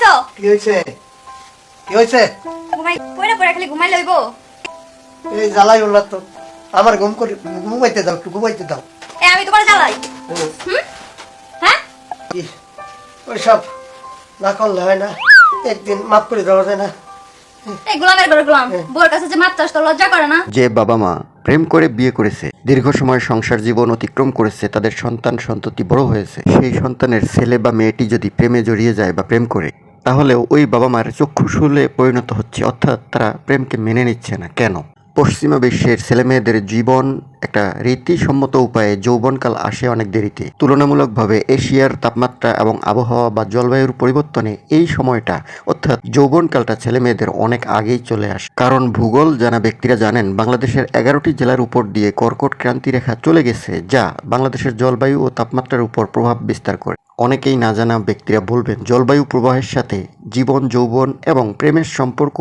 উঠছো? কি হয়েছে? কি হয়েছে? ঘুমাই কইরা পড়ে খালি ঘুমাই লইব। এই জ্বালাই হল তো, আমার ঘুমাইতে দাও, একটু ঘুমাইতে দাও। আমি তোমার জ্বালাই? হ্যাঁ, ওইসব না করলে হয় না, একদিন মাফ করে দেওয়া যায় না? এই গোলামের ঘরে গোলাম, বউর কাছে যে মাপ চাস তো লজ্জা করে না? যে বাবা মা প্রেম করে বিয়ে করেছে, দীর্ঘ সময় সংসার জীবন অতিক্রম করেছে, তাদের সন্তান সন্ততি বড় হয়েছে, সেই সন্তানের ছেলে বা মেয়েটি যদি প্রেমে জড়িয়ে যায় বা প্রেম করে, তাহলে ওই বাবা মার চক্ষুশূলে পরিণত হচ্ছে, অর্থাৎ তারা প্রেমকে মেনে নিচ্ছে না। কেন? পশ্চিমা বিশ্বের ছেলেমেয়েদের জীবন একটা রীতিসম্মত উপায়ে যৌবনকাল আসে অনেক দেরিতে। তুলনামূলকভাবে এশিয়ার তাপমাত্রা এবং আবহাওয়া বা জলবায়ুর পরিবর্তনে এই সময়টা অর্থাৎ যৌবনকালটা ছেলেমেয়েদের অনেক আগেই চলে আসে। কারণ ভূগোল জানা ব্যক্তিরা জানেন, বাংলাদেশের 11টি জেলার উপর দিয়ে কর্কট ক্রান্তি রেখা চলে গেছে, যা বাংলাদেশের জলবায়ু ও তাপমাত্রার উপর প্রভাব বিস্তার করে। অনেকেই না জানা ব্যক্তিরা বলবেন, জলবায়ু প্রবাহের সাথে জীবন, যৌবন এবং প্রেমের সম্পর্ক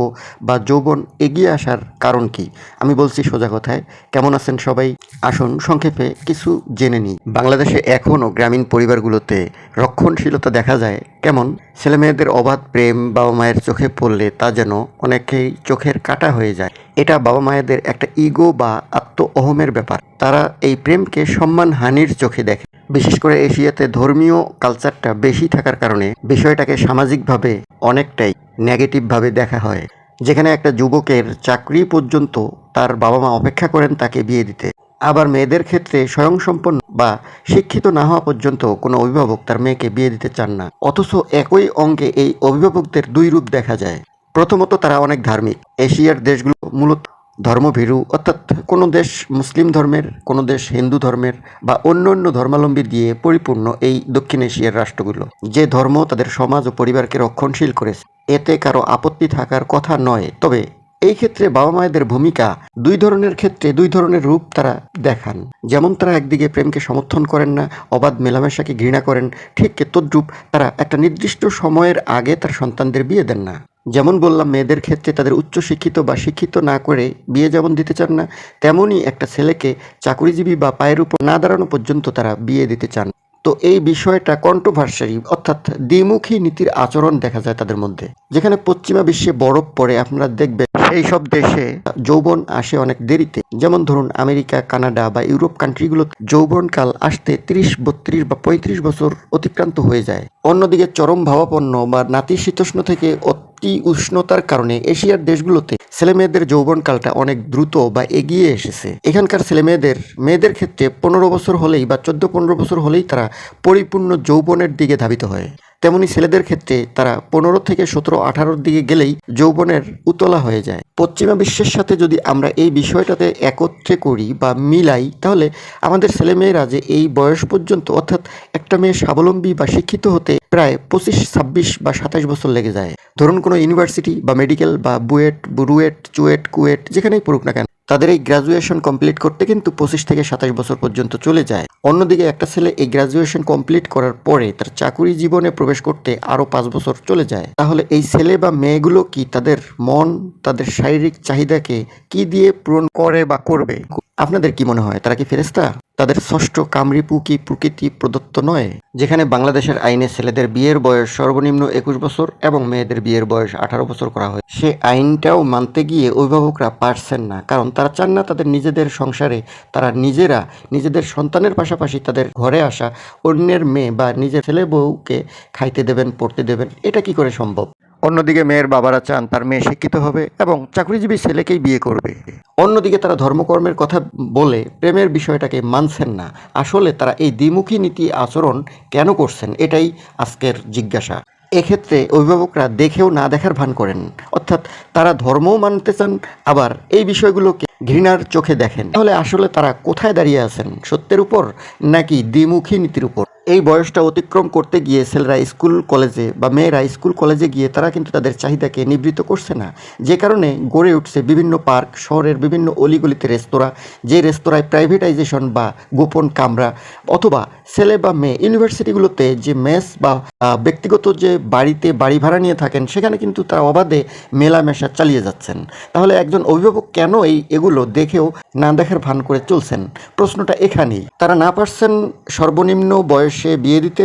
বা যৌবন এগিয়ে আসার কারণ কি? আমি বলছি সোজা কথায়। কেমন আছেন সবাই? আসুন সংক্ষেপে কিছু জেনে নিই। বাংলাদেশে এখনও গ্রামীণ পরিবারগুলোতে রক্ষণশীলতা দেখা যায়। কেমন? ছেলেমেয়েদের অবাধ প্রেম বাবা মায়ের চোখে পড়লে তা যেন অনেকেই চোখের কাঁটা হয়ে যায়। এটা বাবা মায়েদের একটা ইগো বা আত্ম অহমের ব্যাপার। তারা এই প্রেমকে সম্মানহানির চোখে দেখে। বিশেষ করে এশিয়াতে ধর্মীয় কালচারটা বেশি থাকার কারণে বিষয়টাকে সামাজিকভাবে অনেকটাই নেগেটিভভাবে দেখা হয়, যেখানে একটা যুবকের চাকরি পর্যন্ত তার বাবা মা অপেক্ষা করেন তাকে বিয়ে দিতে। আবার মেয়েদের ক্ষেত্রে স্বয়ংসম্পন্ন বা শিক্ষিত না হওয়া পর্যন্ত কোনো অভিভাবক তার মেয়েকে বিয়ে দিতে চান না। অথচ একই অঙ্কে এই অভিভাবকদের দুই রূপ দেখা যায়। প্রথমত, তারা অনেক ধার্মিক। এশিয়ার দেশগুলো মূলত ধর্মভীরু, অর্থাৎ কোনো দেশ মুসলিম ধর্মের, কোনো দেশ হিন্দু ধর্মের বা অন্য অন্য ধর্মাবলম্বী দিয়ে পরিপূর্ণ এই দক্ষিণ এশিয়ার রাষ্ট্রগুলো। যে ধর্ম তাদের সমাজ ও পরিবারকে রক্ষণশীল করেছে, এতে কারো আপত্তি থাকার কথা নয়। তবে এই ক্ষেত্রে বাবা মায়েদের ভূমিকা দুই ধরনের ক্ষেত্রে দুই ধরনের রূপ তারা দেখান। যেমন তারা একদিকে প্রেমকে সমর্থন করেন না, অবাধ মেলামেশাকে ঘৃণা করেন, ঠিক তদ্রূপ তারা একটা নির্দিষ্ট সময়ের আগে তার সন্তানদের বিয়ে দেন না। যেমন বললাম, মেয়েদের ক্ষেত্রে তাদের উচ্চশিক্ষিত বা শিক্ষিত না করে বিয়ে যেমন দিতে চান না, তেমনই একটা ছেলেকে চাকরিজীবী বা পায়ের উপর না দাঁড়ানো পর্যন্ত তারা বিয়ে দিতে চান। তো এই বিষয়টা কন্ট্রোভার্সারি, অর্থাৎ দ্বিমুখী নীতির আচরণ দেখা যায় তাদের মধ্যে। যেখানে পশ্চিমা বিশ্বে বরফ পড়ে, আপনারা দেখবেন এই সব দেশে যৌবন আসে অনেক দেরিতে। যেমন ধরুন আমেরিকা, কানাডা বা ইউরোপ কান্ট্রিগুলো যৌবনকাল আসতে 30, 32 বা 35 বছর অতিক্রান্ত হয়ে যায়। অন্যদিকে চরম ভাবাপন্ন বা নাতিশীতোষ্ণ থেকে অতি উষ্ণতার কারণে এশিয়ার দেশগুলোতে ছেলেমেয়েদের যৌবনকালটা অনেক দ্রুত বা এগিয়ে এসেছে। এখানকার মেয়েদের ক্ষেত্রে 15 বছর হলেই বা 14-15 বছর হলেই তারা পরিপূর্ণ যৌবনের দিকে ধাবিত হয়। তেমনি ছেলেদের ক্ষেত্রে তারা 15 থেকে 17-18 দিকে গেলেই যৌবনের উতলা হয়ে যায়। পশ্চিমা বিশ্বের সাথে যদি আমরা এই বিষয়টাতে একত্রে করি বা মিলাই, তাহলে আমাদের ছেলেমেয়েরা যে এই বয়স পর্যন্ত, অর্থাৎ একটা মেয়ে স্বাবলম্বী বা শিক্ষিত হতে প্রায় 25, 26 বা 27 বছর লেগে যায়। ধরুন কোনো ইউনিভার্সিটি বা মেডিকেল বা রুয়েট, চুয়েট, কুয়েট যেখানেই পড়ুক না কেন, তাদের এই গ্র্যাজুয়েশন কমপ্লিট করতে কিন্তু 25 থেকে 27 বছর পর্যন্ত চলে যায়। অন্যদিকে একটা ছেলে এই গ্র্যাজুয়েশন কমপ্লিট করার পরে তার চাকরি জীবনে প্রবেশ করতে আরও 5 বছর চলে যায়। তাহলে এই ছেলে বা মেয়েগুলো কি তাদের মন, তাদের শারীরিক চাহিদাকে কি দিয়ে পূরণ করে বা করবে? আপনাদের কি মনে হয়, তারা কি ফেরেশতা? তাদের ষষ্ঠ কামরিপু কি প্রকৃতি প্রদত্ত নয়? যেখানে বাংলাদেশের আইনে ছেলেদের বিয়ের বয়স সর্বনিম্ন 21 বছর এবং মেয়েদের বিয়ের বয়স 18 বছর করা হয়, সে আইনটাও মানতে গিয়ে অভিভাবকরা পারছেন না। কারণ তারা চান না তাদের নিজেদের সংসারে তারা নিজেরা নিজেদের সন্তানের পাশাপাশি তাদের ঘরে আসা অন্যের মেয়ে বা নিজের ছেলে বউকে খাইতে দেবেন, পড়তে দেবেন। এটা কি করে সম্ভব? অন্যদিকে মেয়ের বাবারা চান তার মেয়ে শিক্ষিত হবে এবং চাকরিজীবী ছেলেকেই বিয়ে করবে। অন্যদিকে তারা ধর্মকর্মের কথা বলে প্রেমের বিষয়টাকে মানছেন না। আসলে তারা এই দ্বিমুখী নীতি আচরণ কেন করছেন, এটাই আজকের জিজ্ঞাসা। এক্ষেত্রে অভিভাবকরা দেখেও না দেখার ভান করেন, অর্থাৎ তারা ধর্মও মানতে চান, আবার এই বিষয়গুলোকে ঘৃণার চোখে দেখেন। তাহলে আসলে তারা কোথায় দাঁড়িয়ে আছেন, সত্যের উপর নাকি দ্বিমুখী নীতির উপর? এই বয়সটা অতিক্রম করতে গিয়ে ছেলেরা স্কুল কলেজে বা মেয়েরা স্কুল কলেজে গিয়ে তারা কিন্তু তাদের চাহিদাকে নিবৃত্ত করছে না। যে কারণে গড়ে উঠছে বিভিন্ন পার্ক, শহরের বিভিন্ন অলিগলিতে রেস্তোরাঁ, যে রেস্তোরাঁয় প্রাইভেটাইজেশন বা গোপন কামরা, অথবা ছেলে বা মেয়ে ইউনিভার্সিটিগুলোতে যে মেস বা ব্যক্তিগত যে বাড়িতে বাড়ি ভাড়া নিয়ে থাকেন, সেখানে কিন্তু তারা অবাধে মেলামেশা চালিয়ে যাচ্ছেন। তাহলে একজন অভিভাবক কেন এগুলো দেখেও না দেখার ভান করে চলছেন? প্রশ্নটা এখানেই। তারা না পারছেন সর্বনিম্ন বয়সে বয়সে বিয়ে দিতে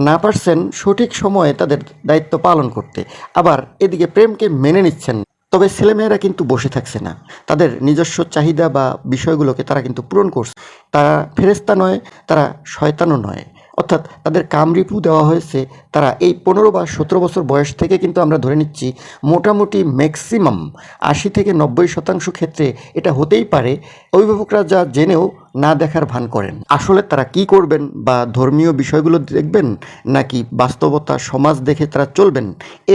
না পারছেন সঠিক সময়ে তাদের দায়িত্ব পালন করতে, আবার এদিকে প্রেমকে মেনে নিচ্ছেন। তবে ছেলেমেয়েরা কিন্তু বসে থাকছে না, তাদের নিজস্ব চাহিদা বা বিষয়গুলোকে তারা কিন্তু পূরণ করছে। তারা ফেরেস্তা নয়, তারা শয়তানও নয়, অর্থাৎ তাদের কামরিপু দেওয়া হয়েছে। তারা এই 15 বা 17 বছর বয়স থেকে কিন্তু আমরা ধরে নিচ্ছি মোটামুটি ম্যাক্সিমাম 80 থেকে 90% ক্ষেত্রে এটা হতেই পারে অভিভাবকরা যা জেনেও না দেখার ভান করেন। আসলে তারা কি করবেন, বা ধর্মীয় বিষয়গুলো দেখবেন নাকি বাস্তবতা সমাজ দেখে তারা চলবেন,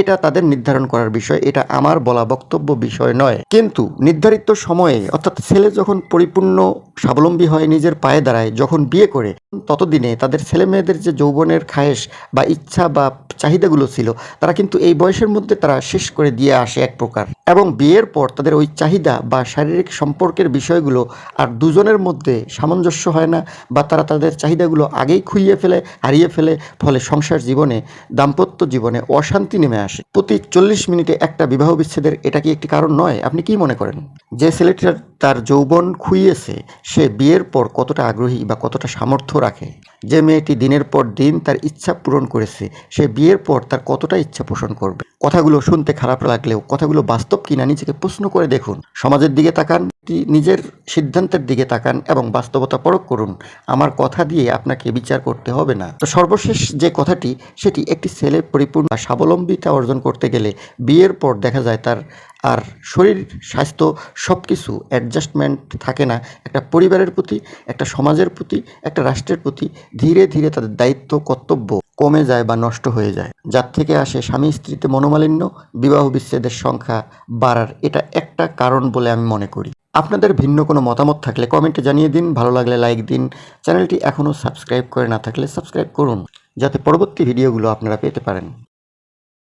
এটা তাদের নির্ধারণ করার বিষয়, এটা আমার বলা বক্তব্য বিষয় নয়। কিন্তু নির্ধারিত সময়ে, অর্থাৎ ছেলে যখন পরিপূর্ণ স্বাবলম্বী হয়, নিজের পায়ে দাঁড়ায়, যখন বিয়ে করে, ততদিনে তাদের ছেলে মেয়েদের যে যৌবনের খায়েশ বা ইচ্ছা বা চাহিদাগুলো ছিল, তারা কিন্তু এই বয়সের মধ্যে তারা শেষ করে দিয়ে আসে এক প্রকার। এবং বিয়ের পর তাদের ওই চাহিদা বা শারীরিক সম্পর্কের বিষয়গুলো আর দুজনের মধ্যে সামঞ্জস্য হয় না, বা তারা তাদের চাহিদাগুলো আগেই খুইয়ে ফেলে, হারিয়ে ফেলে। ফলে সংসার জীবনে, দাম্পত্য জীবনে অশান্তি নেমে আসে। প্রতি 40 মিনিটে একটা বিবাহ বিচ্ছেদের এটা কি একটি কারণ নয়? আপনি কি মনে করেন? যে ছেলেটির তার যৌবন খুইয়েছে, সে বিয়ের পর কতটা আগ্রহী বা কতটা সামর্থ্য রাখে? যে মেয়েটি দিনের পর দিন তার ইচ্ছা পূরণ করেছে, সে বিয়ের পর তার কতটা ইচ্ছা পোষণ করবে? কথাগুলো শুনতে খারাপ লাগলেও কথাগুলো বাস্তব কিনা নিজেকে প্রশ্ন করে দেখুন। সমাজের দিকে তাকান, নিজের সিদ্ধান্তের দিকে তাকান এবং বাস্তবতা পরখ করুন। আমার কথা দিয়ে আপনাকে বিচার করতে হবে না। তো সর্বশেষ যে কথাটি, সেটি একটি ছেলে পরিপূর্ণ স্বাবলম্বিতা অর্জন করতে গেলে বিয়ের পর দেখা যায় তার আর শরীর, স্বাস্থ্য সব কিছু অ্যাডজাস্টমেন্ট থাকে না। একটা পরিবারের প্রতি, একটা সমাজের প্রতি, একটা রাষ্ট্রের প্রতি ধীরে ধীরে তাদের দায়িত্ব, কর্তব্য কমে যায় বা নষ্ট হয়ে যায়, যার থেকে আসে স্বামী স্ত্রীতে মনোমালিন্য, বিবাহ বিচ্ছেদের সংখ্যা বাড়ার। এটা একটা কারণ বলে আমি মনে করি। আপনাদের ভিন্ন কোনো মতামত থাকলে কমেন্টে জানিয়ে দিন, ভালো লাগলে লাইক দিন। চ্যানেলটি এখনও সাবস্ক্রাইব করে না থাকলে সাবস্ক্রাইব করুন, যাতে পরবর্তী ভিডিওগুলো আপনারা পেতে পারেন।